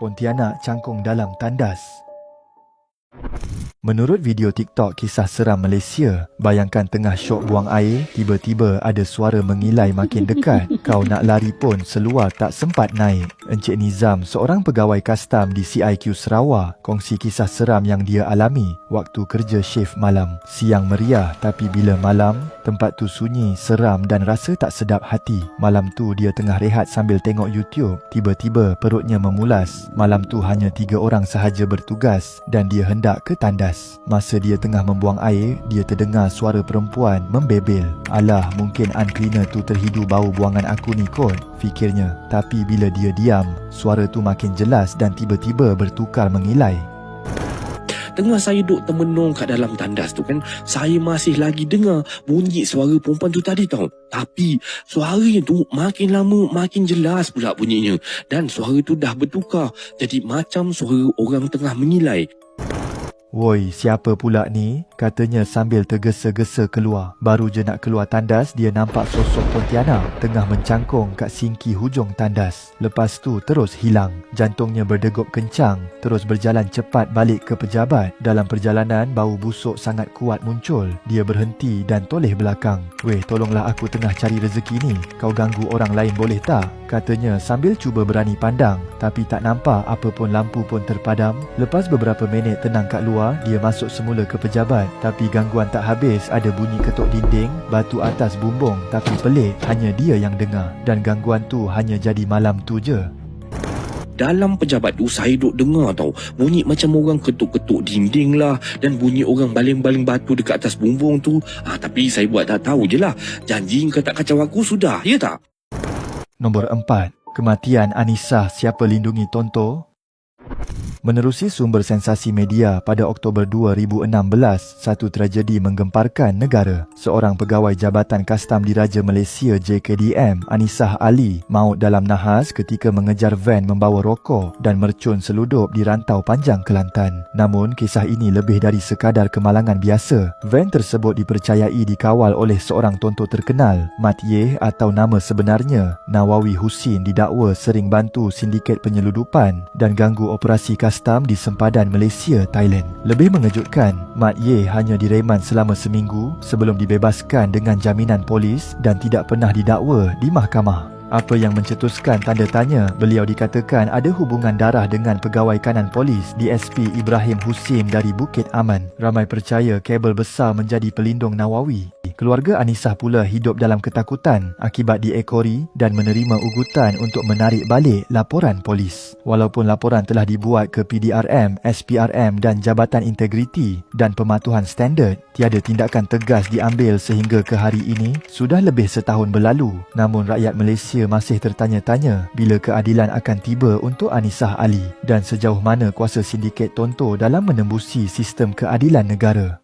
Pontianak cangkung dalam tandas. Menurut video TikTok kisah seram Malaysia, bayangkan tengah syok buang air, tiba-tiba ada suara mengilai makin dekat. Kau nak lari pun seluar tak sempat naik. Encik Nizam, seorang pegawai kastam di CIQ Sarawak, kongsi kisah seram yang dia alami waktu kerja shift malam. Siang meriah, tapi bila malam, tempat tu sunyi, seram dan rasa tak sedap hati. Malam tu dia tengah rehat sambil tengok YouTube, tiba-tiba perutnya memulas. Malam tu hanya 3 orang sahaja bertugas dan dia hendak ke tandas. Masa dia tengah membuang air, dia terdengar suara perempuan membebel. Alah, mungkin uncleaner tu terhidu bau buangan aku ni kot, fikirnya. Tapi bila dia diam, suara tu makin jelas dan tiba-tiba bertukar mengilai. Tengah saya duduk termenung kat dalam tandas tu kan, saya masih lagi dengar bunyi suara perempuan tu tadi tau. Tapi suaranya tu makin lama makin jelas pula bunyinya. Dan suara tu dah bertukar jadi macam suara orang tengah mengilai. Woi, siapa pula ni? Katanya sambil tergesa-gesa keluar. Baru je nak keluar tandas, dia nampak sosok Pontianak tengah mencangkung kat singki hujung tandas. Lepas tu terus hilang. Jantungnya berdegup kencang, terus berjalan cepat balik ke pejabat. Dalam perjalanan, bau busuk sangat kuat muncul. Dia berhenti dan toleh belakang. Weh, tolonglah aku tengah cari rezeki ni. Kau ganggu orang lain boleh tak? Katanya sambil cuba berani pandang. Tapi tak nampak apa pun, lampu pun terpadam. Lepas beberapa minit tenang kat luar, dia masuk semula ke pejabat. Tapi gangguan tak habis, ada bunyi ketuk dinding, batu atas bumbung. Tapi pelik, hanya dia yang dengar. Dan gangguan tu hanya jadi malam tu je. Dalam pejabat tu saya duk dengar tau, bunyi macam orang ketuk-ketuk dinding lah, dan bunyi orang baling-baling batu dekat atas bumbung tu. Tapi saya buat tak tahu je lah. Janji kau tak kacau aku sudah, ya tak? Nombor 4. Kematian Anisah siapa lindungi Tonto? Menerusi sumber sensasi media, pada Oktober 2016, satu tragedi menggemparkan negara. Seorang pegawai Jabatan Kastam Diraja Malaysia JKDM, Anisah Ali, maut dalam nahas ketika mengejar van membawa rokok dan mercun seludup di Rantau Panjang, Kelantan. Namun, kisah ini lebih dari sekadar kemalangan biasa. Van tersebut dipercayai dikawal oleh seorang tonto terkenal, Mat Yeh atau nama sebenarnya Nawawi Husin, didakwa sering bantu sindiket penyeludupan dan ganggu operasi kastam di sempadan Malaysia, Thailand. Lebih mengejutkan, Mat Yeh hanya direman selama seminggu sebelum dibebaskan dengan jaminan polis dan tidak pernah didakwa di mahkamah. Apa yang mencetuskan tanda tanya, beliau dikatakan ada hubungan darah dengan pegawai kanan polis DSP Ibrahim Husin dari Bukit Aman. Ramai percaya kabel besar menjadi pelindung Nawawi. Keluarga Anisah pula hidup dalam ketakutan akibat diekori dan menerima ugutan untuk menarik balik laporan polis. Walaupun laporan telah dibuat ke PDRM, SPRM dan Jabatan Integriti dan Pematuhan Standard, tiada tindakan tegas diambil sehingga ke hari ini. Sudah lebih setahun berlalu, namun rakyat Malaysia masih tertanya-tanya bila keadilan akan tiba untuk Anisah Ali dan sejauh mana kuasa sindiket Tonto dalam menembusi sistem keadilan negara.